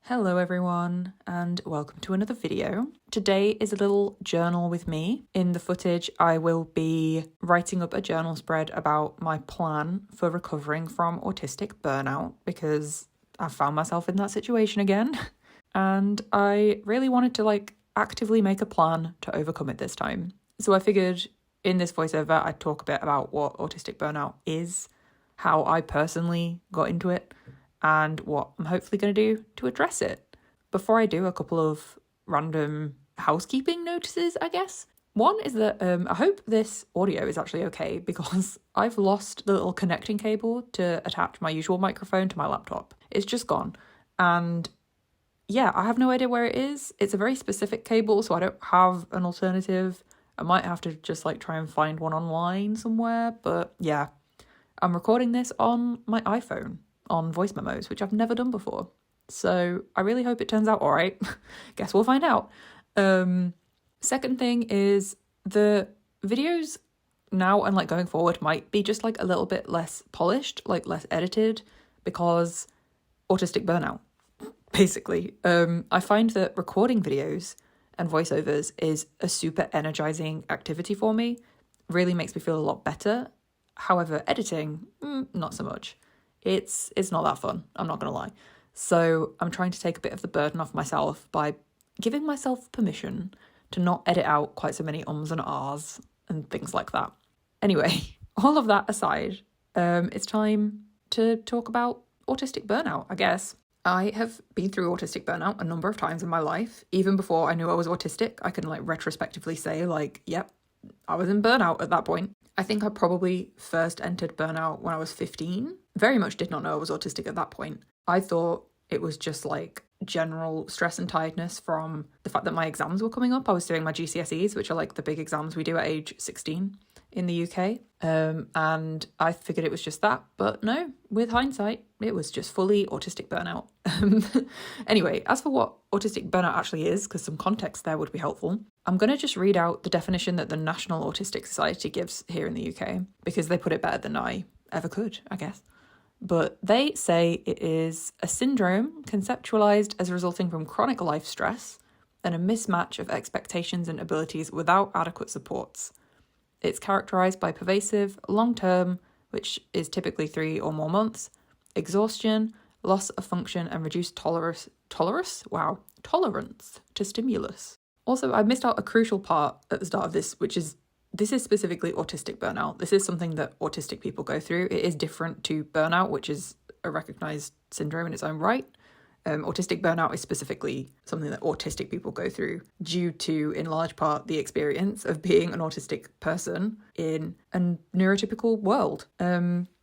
Hello everyone, and welcome to another video. Today is a little journal with me. In the footage, I will be writing up a journal spread about my plan for recovering from autistic burnout because I've found myself in that situation again. And I really wanted to actively make a plan to overcome it this time. So I figured in this voiceover, I'd talk a bit about what autistic burnout is, how I personally got into it, and what I'm hopefully going to do to address it. Before I do, a couple of random housekeeping notices, I guess. One is that I hope this audio is actually okay because I've lost the little connecting cable to attach my usual microphone to my laptop. It's just gone. And yeah, I have no idea where it is. It's a very specific cable, so I don't have an alternative. I might have to just try and find one online somewhere. But yeah, I'm recording this on my iPhone on voice memos, which I've never done before. So I really hope it turns out all right. Guess we'll find out. Second thing is the videos now and going forward might be just a little bit less polished, less edited, because autistic burnout, basically. I find that recording videos and voiceovers is a super energizing activity for me. Really makes me feel a lot better. However, editing, not so much. It's not that fun, I'm not going to lie. So I'm trying to take a bit of the burden off myself by giving myself permission to not edit out quite so many ums and ahs and things like that. Anyway, all of that aside, it's time to talk about autistic burnout, I guess. I have been through autistic burnout a number of times in my life. Even before I knew I was autistic, I can retrospectively say yep, I was in burnout at that point. I think I probably first entered burnout when I was 15. Very much did not know I was autistic at that point. I thought it was just general stress and tiredness from the fact that my exams were coming up. I was doing my GCSEs, which are the big exams we do at age 16 in the UK. And I figured it was just that. But no, with hindsight, it was just fully autistic burnout. Anyway, as for what autistic burnout actually is, because some context there would be helpful, I'm going to just read out the definition that the National Autistic Society gives here in the UK, because they put it better than I ever could, I guess. But they say it is a syndrome conceptualized as resulting from chronic life stress and a mismatch of expectations and abilities without adequate supports. It's characterized by pervasive, long-term, which is typically 3 or more months, exhaustion, loss of function, and reduced tolerance to stimulus. Also, I missed out a crucial part at the start of this, which is this is specifically autistic burnout. This is something that autistic people go through. It is different to burnout, which is a recognized syndrome in its own right. Autistic burnout is specifically something that autistic people go through due to, in large part, the experience of being an autistic person in a neurotypical world.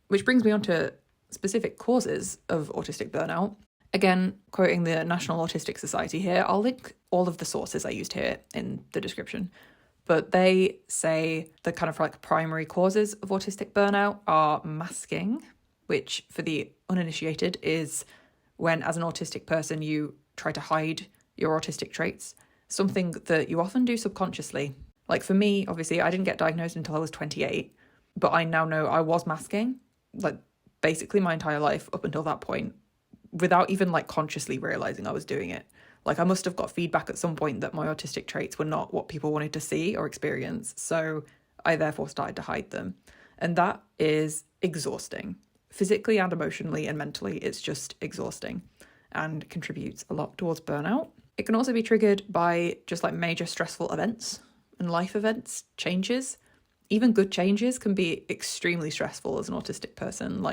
Which brings me on to specific causes of autistic burnout. Again, quoting the National Autistic Society here, I'll link all of the sources I used here in the description. But they say the kind of primary causes of autistic burnout are masking, which for the uninitiated is when, as an autistic person, you try to hide your autistic traits, something that you often do subconsciously. For me, obviously, I didn't get diagnosed until I was 28, but I now know I was masking, basically my entire life up until that point, without even consciously realizing I was doing it. I must have got feedback at some point that my autistic traits were not what people wanted to see or experience, so I therefore started to hide them. And that is exhausting. Physically and emotionally and mentally, it's just exhausting and contributes a lot towards burnout. It can also be triggered by just major stressful events and life events, changes. Even good changes can be extremely stressful as an autistic person,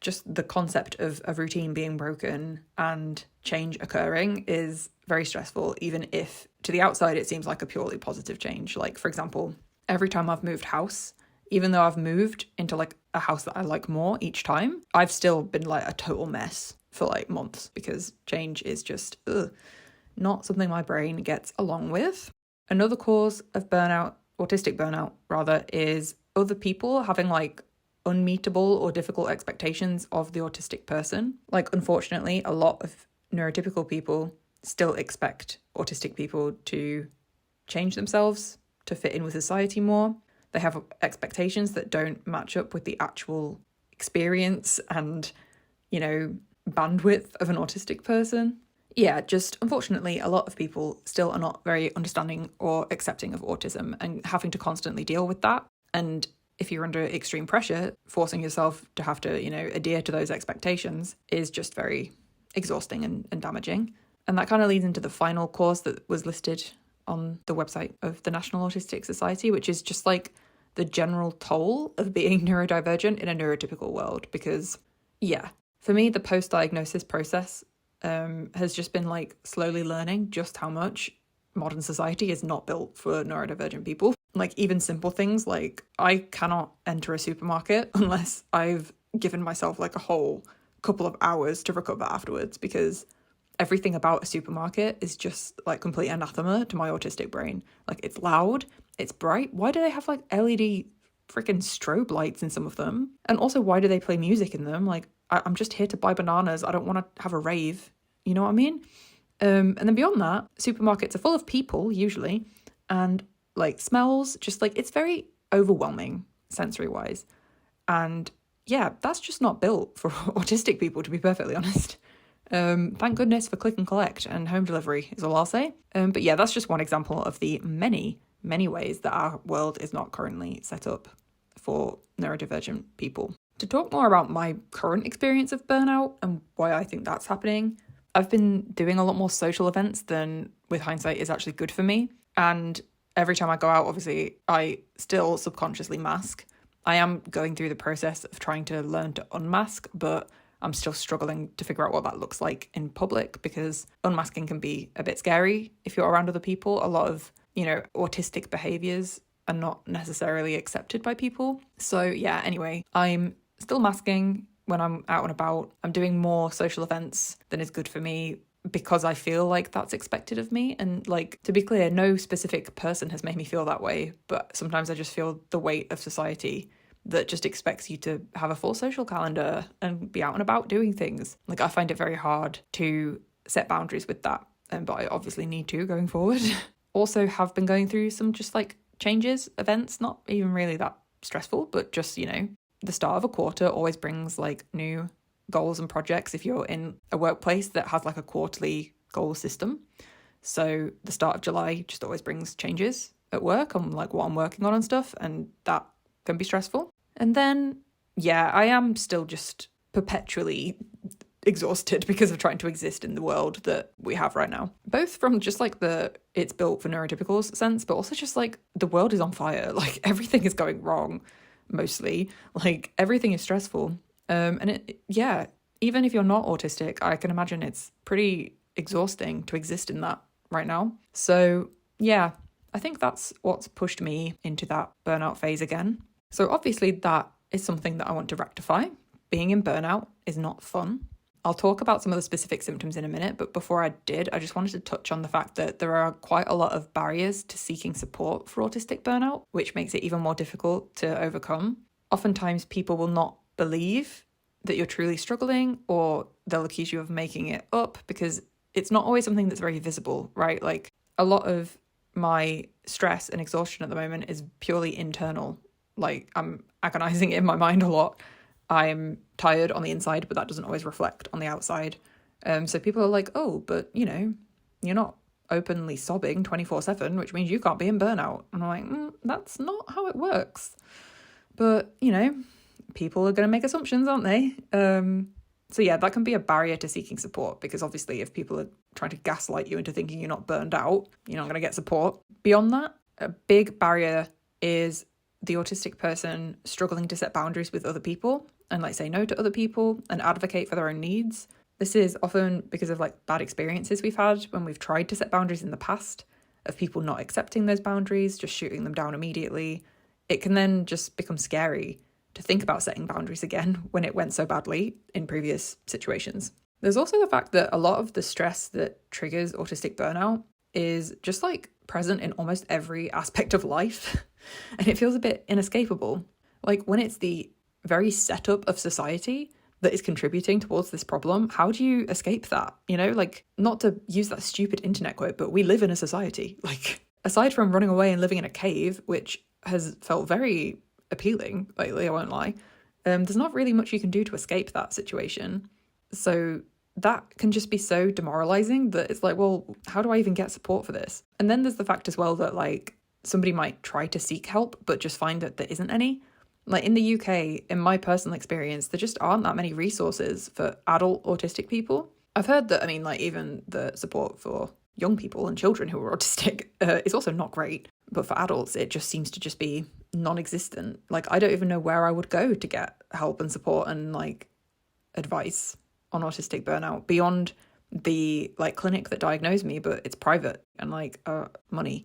just the concept of a routine being broken and change occurring is very stressful, even if to the outside it seems like a purely positive change. For example, every time I've moved house, even though I've moved into a house that I like more each time, I've still been a total mess for months because change is just not something my brain gets along with. Another cause of burnout, autistic burnout rather, is other people having unmeetable or difficult expectations of the autistic person. Unfortunately, a lot of neurotypical people still expect autistic people to change themselves to fit in with society more. They have expectations that don't match up with the actual experience and, bandwidth of an autistic person. yeah, just unfortunately, a lot of people still are not very understanding or accepting of autism and having to constantly deal with that. And if you're under extreme pressure, forcing yourself to have to, adhere to those expectations is just very exhausting and damaging. And that kind of leads into the final cause that was listed on the website of the National Autistic Society, which is just like the general toll of being neurodivergent in a neurotypical world. Because, yeah, for me, the post-diagnosis process has just been like slowly learning just how much modern society is not built for neurodivergent people. Like even simple things like I cannot enter a supermarket unless I've given myself like a whole couple of hours to recover afterwards, because everything about a supermarket is just like complete anathema to my autistic brain. Like it's loud, it's bright. Why do they have like LED freaking strobe lights in some of them? And also, why do they play music in them? Like I'm just here to buy bananas. I don't want to have a rave. You know what I mean? And then beyond that, supermarkets are full of people usually, and like smells, just like it's very overwhelming sensory wise. And yeah, that's just not built for autistic people, to be perfectly honest. Thank goodness for click and collect and home delivery is all I'll say. But yeah, that's just one example of the many, many ways that our world is not currently set up for neurodivergent people. To talk more about my current experience of burnout and why I think that's happening, I've been doing a lot more social events than, with hindsight, is actually good for me. And every time I go out, obviously, I still subconsciously mask. I am going through the process of trying to learn to unmask, but I'm still struggling to figure out what that looks like in public, because unmasking can be a bit scary if you're around other people. A lot of, autistic behaviors are not necessarily accepted by people. So yeah, anyway, I'm still masking when I'm out and about. I'm doing more social events than is good for me because I feel like that's expected of me. And like, to be clear, no specific person has made me feel that way, but sometimes I just feel the weight of society that just expects you to have a full social calendar and be out and about doing things. Like, I find it very hard to set boundaries with that, but I obviously need to going forward. Also have been going through some just like changes, events, not even really that stressful, but just, the start of a quarter always brings like new goals and projects if you're in a workplace that has like a quarterly goal system. So the start of July just always brings changes at work on like what I'm working on and stuff, and that can be stressful. And then, yeah, I am still just perpetually exhausted because of trying to exist in the world that we have right now. Both from just like the it's built for neurotypicals sense, but also just like the world is on fire. Like everything is going wrong, mostly. Like everything is stressful. Even if you're not autistic, I can imagine it's pretty exhausting to exist in that right now. So yeah, I think that's what's pushed me into that burnout phase again. So obviously that is something that I want to rectify. Being in burnout is not fun. I'll talk about some of the specific symptoms in a minute, but before I did, I just wanted to touch on the fact that there are quite a lot of barriers to seeking support for autistic burnout, which makes it even more difficult to overcome. Oftentimes people will not believe that you're truly struggling, or they'll accuse you of making it up because it's not always something that's very visible, right? Like a lot of my stress and exhaustion at the moment is purely internal. Like I'm agonizing in my mind a lot. I'm tired on the inside, but that doesn't always reflect on the outside. So people are like, oh, but you're not openly sobbing 24/7, which means you can't be in burnout. And I'm like, that's not how it works. But, people are going to make assumptions, aren't they? So yeah, that can be a barrier to seeking support, because obviously if people are trying to gaslight you into thinking you're not burned out, you're not going to get support. Beyond that, a big barrier is the autistic person struggling to set boundaries with other people and like say no to other people and advocate for their own needs. This is often because of like bad experiences we've had when we've tried to set boundaries in the past, of people not accepting those boundaries, just shooting them down immediately. It can then just become scary to think about setting boundaries again when it went so badly in previous situations. There's also the fact that a lot of the stress that triggers autistic burnout is just like present in almost every aspect of life. And it feels a bit inescapable. Like when it's the very setup of society that is contributing towards this problem, how do you escape that? Like, not to use that stupid internet quote, but we live in a society. Like, aside from running away and living in a cave, which has felt very appealing lately, I won't lie, there's not really much you can do to escape that situation. So that can just be so demoralizing that it's like, well, how do I even get support for this? And then there's the fact as well that like somebody might try to seek help but just find that there isn't any. Like in the UK, in my personal experience, there just aren't that many resources for adult autistic people. I've heard that, I mean, like even the support for young people and children who are autistic is also not great. But for adults, it just seems to just be non-existent. Like I don't even know where I would go to get help and support and like advice on autistic burnout beyond the like clinic that diagnosed me, but it's private and like money.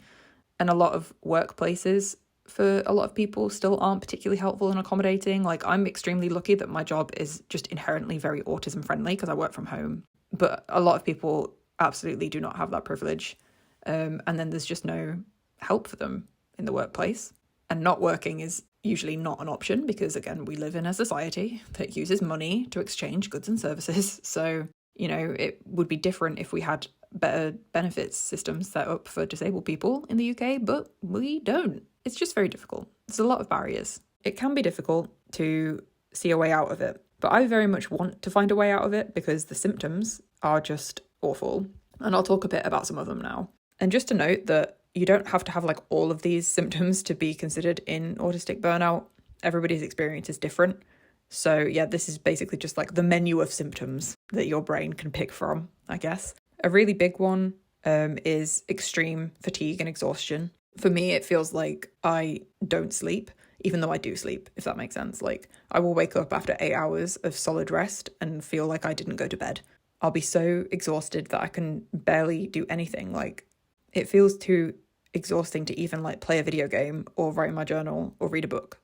And a lot of workplaces for a lot of people still aren't particularly helpful and accommodating. Like I'm extremely lucky that my job is just inherently very autism friendly because I work from home. But a lot of people absolutely do not have that privilege. And then there's just no help for them in the workplace. And not working is usually not an option because, again, we live in a society that uses money to exchange goods and services. So, you know, it would be different if we had better benefits systems set up for disabled people in the UK, but we don't. It's just very difficult. There's a lot of barriers. It can be difficult to see a way out of it, but I very much want to find a way out of it because the symptoms are just awful. And I'll talk a bit about some of them now. And just to note that you don't have to have like all of these symptoms to be considered in autistic burnout. Everybody's experience is different. So yeah, this is basically just like the menu of symptoms that your brain can pick from, I guess. A really big one is extreme fatigue and exhaustion. For me, it feels like I don't sleep, even though I do sleep, if that makes sense. Like I will wake up after 8 hours of solid rest and feel like I didn't go to bed. I'll be so exhausted that I can barely do anything. Like it feels too exhausting to even like play a video game or write in my journal or read a book.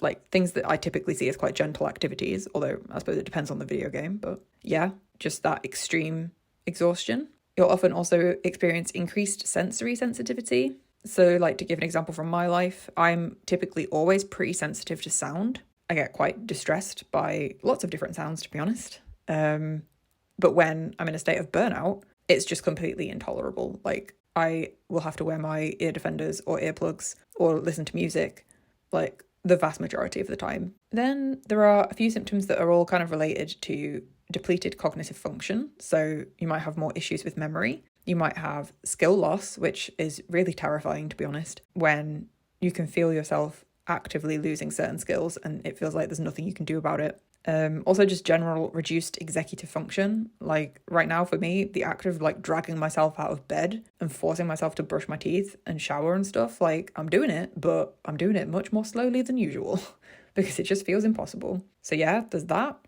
Like things that I typically see as quite gentle activities, although I suppose it depends on the video game. But yeah, just that extreme exhaustion. You'll often also experience increased sensory sensitivity. So like to give an example from my life, I'm typically always pretty sensitive to sound. I get quite distressed by lots of different sounds, to be honest. But when I'm in a state of burnout, it's just completely intolerable. Like I will have to wear my ear defenders or earplugs or listen to music like the vast majority of the time. Then there are a few symptoms that are all kind of related to depleted cognitive function. So you might have more issues with memory. You might have skill loss, which is really terrifying, to be honest, when you can feel yourself actively losing certain skills and it feels like there's nothing you can do about it. Also just general reduced executive function. Like right now for me, the act of like dragging myself out of bed and forcing myself to brush my teeth and shower and stuff, like I'm doing it, but I'm doing it much more slowly than usual because it just feels impossible. So yeah, there's that.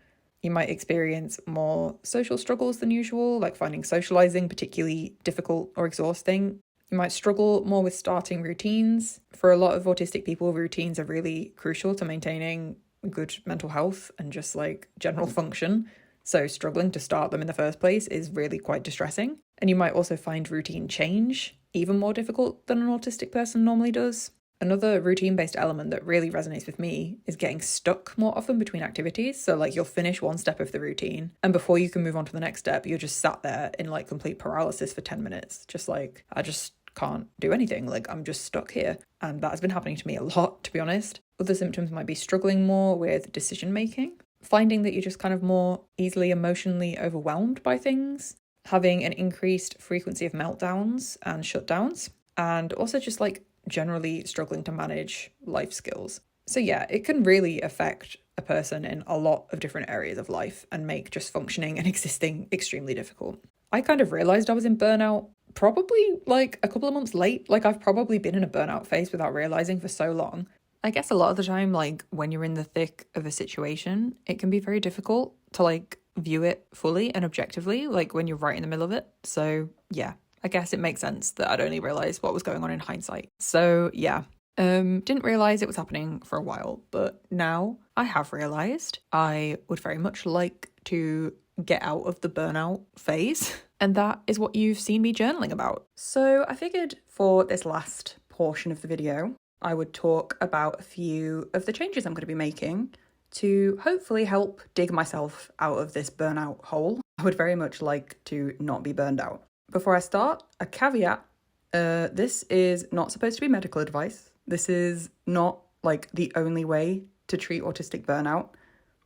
You might experience more social struggles than usual, like finding socializing particularly difficult or exhausting. You might struggle more with starting routines. For a lot of autistic people, routines are really crucial to maintaining good mental health and just like general function. So struggling to start them in the first place is really quite distressing. And you might also find routine change even more difficult than an autistic person normally does. Another routine-based element that really resonates with me is getting stuck more often between activities. So like you'll finish one step of the routine and before you can move on to the next step, you're just sat there in like complete paralysis for 10 minutes. Just like, I just can't do anything. Like I'm just stuck here. And that has been happening to me a lot, to be honest. Other symptoms might be struggling more with decision making, finding that you're just kind of more easily emotionally overwhelmed by things, having an increased frequency of meltdowns and shutdowns, and also just like generally struggling to manage life skills. So yeah, it can really affect a person in a lot of different areas of life and make just functioning and existing extremely difficult. I kind of realized I was in burnout probably like a couple of months late. Like I've probably been in a burnout phase without realizing for so long. I guess a lot of the time, like when you're in the thick of a situation, it can be very difficult to like view it fully and objectively, like when you're right in the middle of it. So yeah, I guess it makes sense that I'd only realised what was going on in hindsight. So yeah, didn't realise it was happening for a while, but now I have realised I would very much like to get out of the burnout phase. And that is what you've seen me journaling about. So I figured for this last portion of the video, I would talk about a few of the changes I'm going to be making to hopefully help dig myself out of this burnout hole. I would very much like to not be burned out. Before I start, a caveat, this is not supposed to be medical advice. This is not like the only way to treat autistic burnout.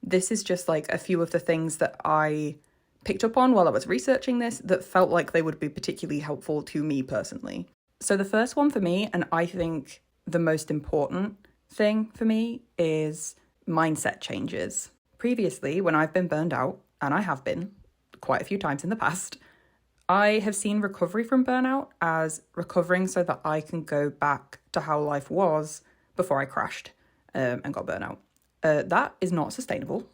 This is just like a few of the things that I picked up on while I was researching this that felt like they would be particularly helpful to me personally. So the first one for me, and I think the most important thing for me, is mindset changes. Previously, when I've been burned out, and I have been quite a few times in the past, I have seen recovery from burnout as recovering so that I can go back to how life was before I crashed and got burnout. That is not sustainable.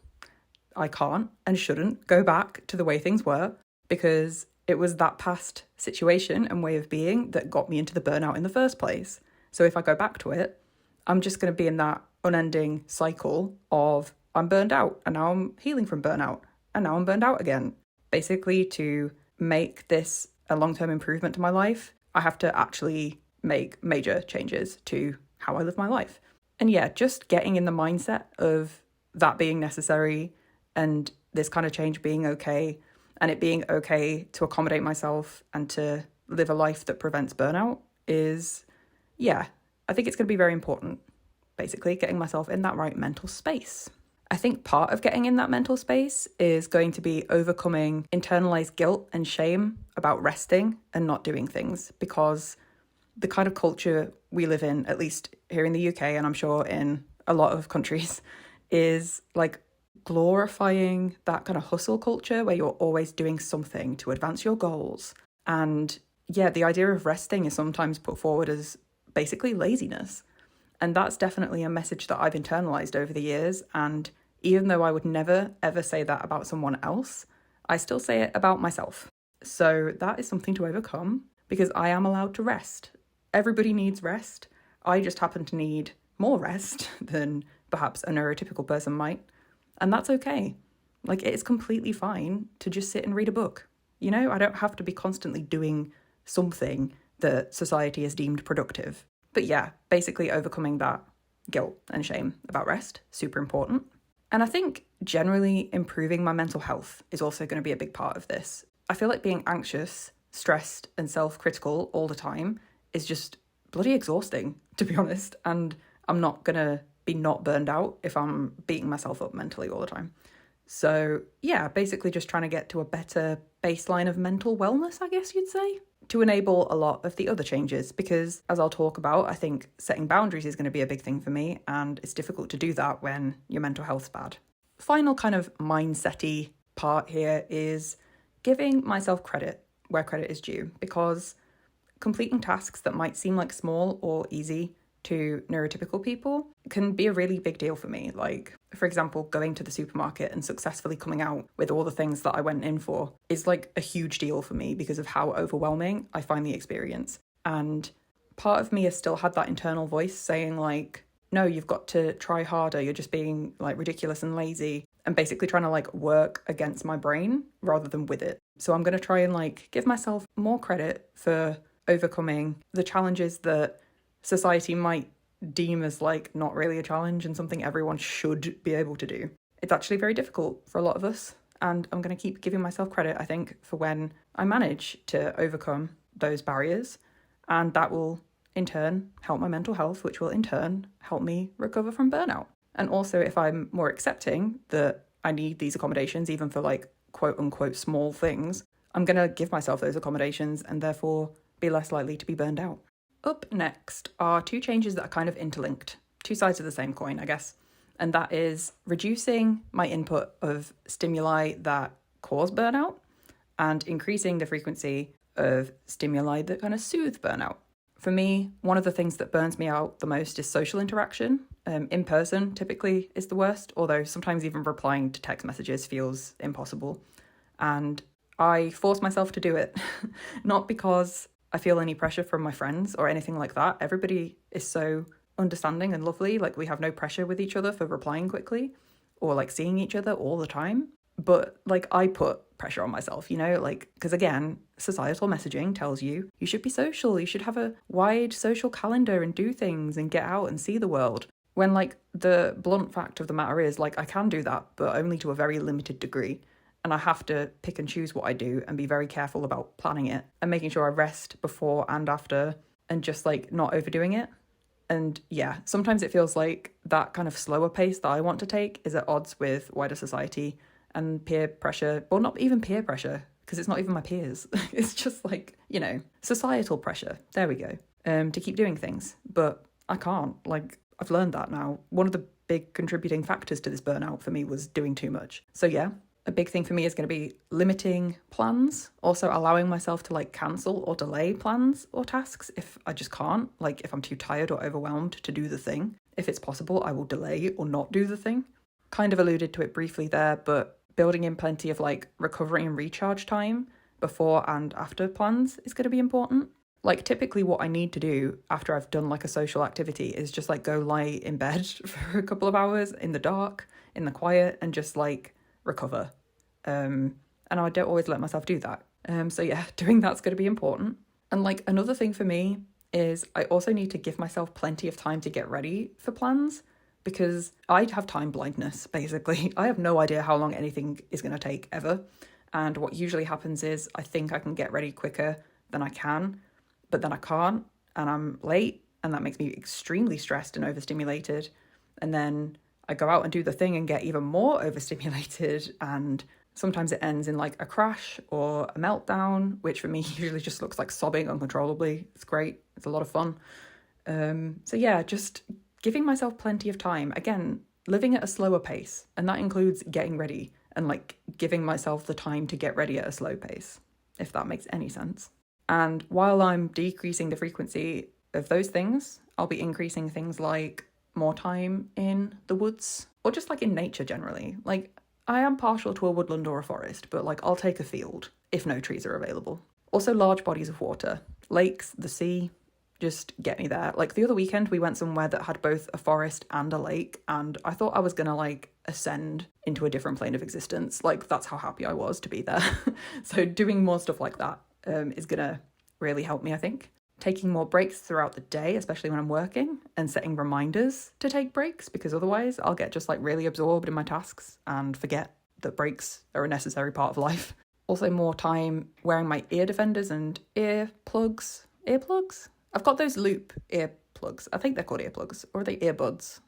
I can't and shouldn't go back to the way things were, because it was that past situation and way of being that got me into the burnout in the first place. So if I go back to it, I'm just going to be in that unending cycle of I'm burned out and now I'm healing from burnout and now I'm burned out again. Basically, to make this a long-term improvement to my life, I have to actually make major changes to how I live my life. And yeah, just getting in the mindset of that being necessary and this kind of change being okay, and it being okay to accommodate myself and to live a life that prevents burnout is, yeah, I think it's going to be very important. Basically, getting myself in that right mental space. I think part of getting in that mental space is going to be overcoming internalized guilt and shame about resting and not doing things, because the kind of culture we live in, at least here in the UK, and I'm sure in a lot of countries, is like glorifying that kind of hustle culture where you're always doing something to advance your goals. And yeah, the idea of resting is sometimes put forward as basically laziness. And that's definitely a message that I've internalized over the years. And even though I would never, ever say that about someone else, I still say it about myself. So that is something to overcome, because I am allowed to rest. Everybody needs rest. I just happen to need more rest than perhaps a neurotypical person might. And that's okay. Like, it's completely fine to just sit and read a book. You know, I don't have to be constantly doing something that society has deemed productive. But yeah, basically overcoming that guilt and shame about rest, super important. And I think generally improving my mental health is also going to be a big part of this. I feel like being anxious, stressed, and self-critical all the time is just bloody exhausting, to be honest. And I'm not going to be not burned out if I'm beating myself up mentally all the time. So yeah, basically just trying to get to a better baseline of mental wellness, I guess you'd say, to enable a lot of the other changes. Because as I'll talk about, I think setting boundaries is going to be a big thing for me, and it's difficult to do that when your mental health's bad. Final kind of mindset-y part here is giving myself credit where credit is due, because completing tasks that might seem like small or easy to neurotypical people can be a really big deal for me. Like, for example, going to the supermarket and successfully coming out with all the things that I went in for is like a huge deal for me because of how overwhelming I find the experience. And part of me has still had that internal voice saying like, no, you've got to try harder. You're just being like ridiculous and lazy, and basically trying to like work against my brain rather than with it. So I'm going to try and like give myself more credit for overcoming the challenges that society might deem as like not really a challenge and something everyone should be able to do. It's actually very difficult for a lot of us, and I'm going to keep giving myself credit, I think, for when I manage to overcome those barriers, and that will in turn help my mental health, which will in turn help me recover from burnout. And also, if I'm more accepting that I need these accommodations, even for like quote unquote small things, I'm going to give myself those accommodations and therefore be less likely to be burned out. Up next are two changes that are kind of interlinked, two sides of the same coin, I guess. And that is reducing my input of stimuli that cause burnout and increasing the frequency of stimuli that kind of soothe burnout. For me, one of the things that burns me out the most is social interaction. In person typically is the worst, although sometimes even replying to text messages feels impossible. And I force myself to do it, not because I feel any pressure from my friends or anything like that. Everybody is so understanding and lovely. Like, we have no pressure with each other for replying quickly or like seeing each other all the time. But like, I put pressure on myself, you know, like, because again, societal messaging tells you should be social, you should have a wide social calendar and do things and get out and see the world. When like the blunt fact of the matter is like, I can do that, but only to a very limited degree. And I have to pick and choose what I do and be very careful about planning it and making sure I rest before and after and just like not overdoing it. And yeah, sometimes it feels like that kind of slower pace that I want to take is at odds with wider society and peer pressure, well, not even peer pressure, because it's not even my peers. It's just like, societal pressure. There we go. To keep doing things. But I can't. Like, I've learned that now. One of the big contributing factors to this burnout for me was doing too much. So yeah, a big thing for me is going to be limiting plans, also allowing myself to like cancel or delay plans or tasks if I just can't, like if I'm too tired or overwhelmed to do the thing. If it's possible, I will delay or not do the thing. Kind of alluded to it briefly there, but building in plenty of like recovery and recharge time before and after plans is going to be important. Like typically what I need to do after I've done like a social activity is just like go lie in bed for a couple of hours in the dark, in the quiet, and just like recover. And I don't always let myself do that. So yeah, doing that's going to be important. And like another thing for me is I also need to give myself plenty of time to get ready for plans, because I have time blindness, basically. I have no idea how long anything is going to take ever. And what usually happens is I think I can get ready quicker than I can, but then I can't, and I'm late, and that makes me extremely stressed and overstimulated. And then I go out and do the thing and get even more overstimulated, and sometimes it ends in like a crash or a meltdown, which for me usually just looks like sobbing uncontrollably. It's great. It's a lot of fun. So yeah, just giving myself plenty of time. Again, living at a slower pace, and that includes getting ready and like giving myself the time to get ready at a slow pace, if that makes any sense. And while I'm decreasing the frequency of those things, I'll be increasing things like more time in the woods or just like in nature generally. Like I am partial to a woodland or a forest, but like I'll take a field if no trees are available. Also large bodies of water, lakes, the sea, just get me there. Like the other weekend we went somewhere that had both a forest and a lake, and I thought I was gonna like ascend into a different plane of existence. Like that's how happy I was to be there. So doing more stuff like that is gonna really help me, I think. Taking more breaks throughout the day, especially when I'm working, and setting reminders to take breaks, because otherwise I'll get just like really absorbed in my tasks and forget that breaks are a necessary part of life. Also more time wearing my ear defenders and earplugs. Earplugs? I've got those loop earplugs. I think they're called earplugs, or are they earbuds?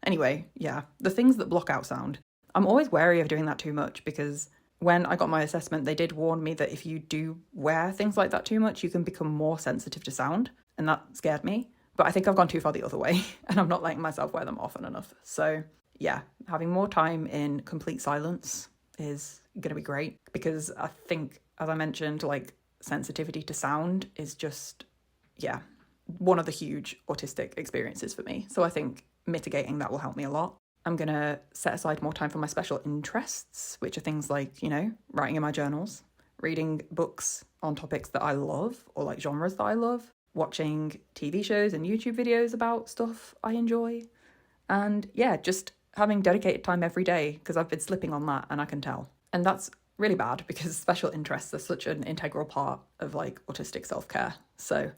Anyway, yeah, the things that block out sound. I'm always wary of doing that too much, because when I got my assessment, they did warn me that if you do wear things like that too much, you can become more sensitive to sound, and that scared me. But I think I've gone too far the other way, and I'm not letting myself wear them often enough. So yeah, having more time in complete silence is going to be great, because I think, as I mentioned, like sensitivity to sound is just, yeah, one of the huge autistic experiences for me. So I think mitigating that will help me a lot. I'm going to set aside more time for my special interests, which are things like, writing in my journals, reading books on topics that I love or like genres that I love, watching TV shows and YouTube videos about stuff I enjoy. And yeah, just having dedicated time every day, because I've been slipping on that and I can tell. And that's really bad because special interests are such an integral part of like autistic self-care. So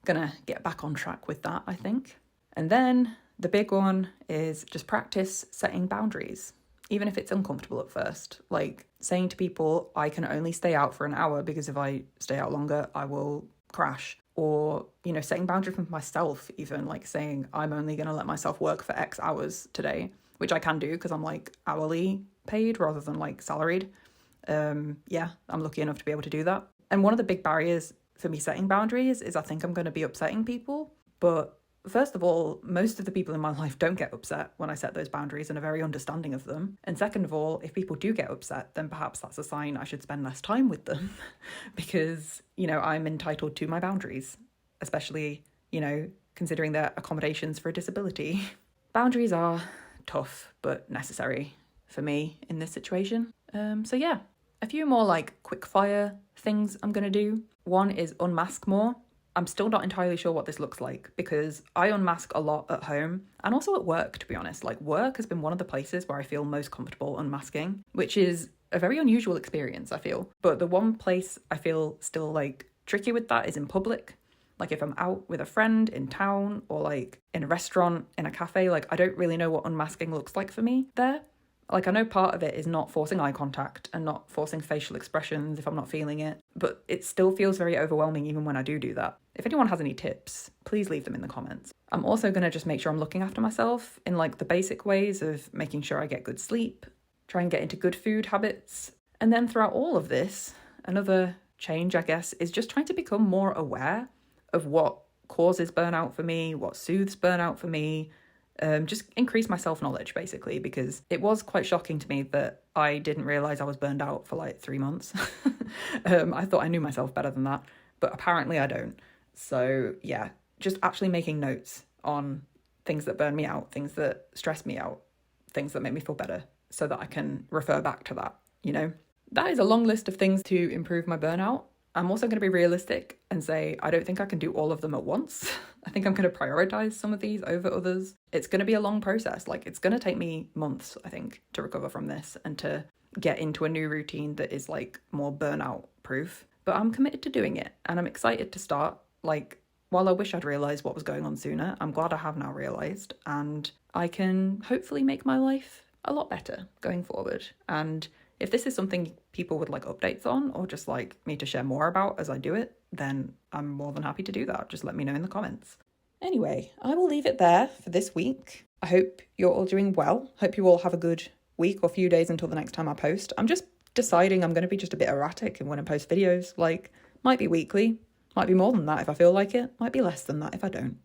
gonna get back on track with that, I think. And then the big one is just practice setting boundaries, even if it's uncomfortable at first. Like saying to people, I can only stay out for an hour because if I stay out longer, I will crash. Or, setting boundaries with myself, even like saying I'm only going to let myself work for X hours today, which I can do because I'm like hourly paid rather than like salaried. Yeah, I'm lucky enough to be able to do that. And one of the big barriers for me setting boundaries is I think I'm going to be upsetting people. But first of all, most of the people in my life don't get upset when I set those boundaries and are very understanding of them. And second of all, if people do get upset, then perhaps that's a sign I should spend less time with them because, I'm entitled to my boundaries, especially, considering their accommodations for a disability. Boundaries are tough, but necessary for me in this situation. So yeah, a few more like quick fire things I'm going to do. One is unmask more. I'm still not entirely sure what this looks like because I unmask a lot at home and also at work, to be honest. Like work has been one of the places where I feel most comfortable unmasking, which is a very unusual experience, I feel. But the one place I feel still like tricky with that is in public. Like if I'm out with a friend in town or like in a restaurant, in a cafe, like I don't really know what unmasking looks like for me there. Like I know part of it is not forcing eye contact and not forcing facial expressions if I'm not feeling it, but it still feels very overwhelming even when I do that. If anyone has any tips, please leave them in the comments. I'm also going to just make sure I'm looking after myself in like the basic ways of making sure I get good sleep, try and get into good food habits. And then throughout all of this, another change, I guess, is just trying to become more aware of what causes burnout for me, what soothes burnout for me, just increase my self-knowledge, basically, because it was quite shocking to me that I didn't realise I was burned out for like 3 months. I thought I knew myself better than that, but apparently I don't. So yeah, just actually making notes on things that burn me out, things that stress me out, things that make me feel better, so that I can refer back to that, you know? That is a long list of things to improve my burnout. I'm also going to be realistic and say I don't think I can do all of them at once. I think I'm going to prioritize some of these over others. It's going to be a long process. Like, it's going to take me months, I think, to recover from this and to get into a new routine that is like more burnout proof. But I'm committed to doing it, and I'm excited to start. Like, while I wish I'd realised what was going on sooner, I'm glad I have now realised, and I can hopefully make my life a lot better going forward. And if this is something people would like updates on, or just like me to share more about as I do it, then I'm more than happy to do that. Just let me know in the comments. Anyway, I will leave it there for this week. I hope you're all doing well. Hope you all have a good week or few days until the next time I post. I'm just deciding I'm going to be just a bit erratic in when I post videos. Like, might be weekly, might be more than that if I feel like it, might be less than that if I don't.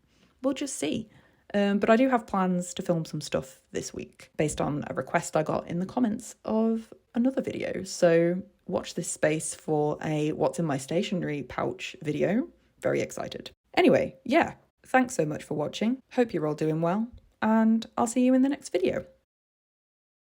We'll just see. But I do have plans to film some stuff this week based on a request I got in the comments of another video. So watch this space for a what's in my stationery pouch video. Very excited. Anyway, yeah, thanks so much for watching. Hope you're all doing well, and I'll see you in the next video.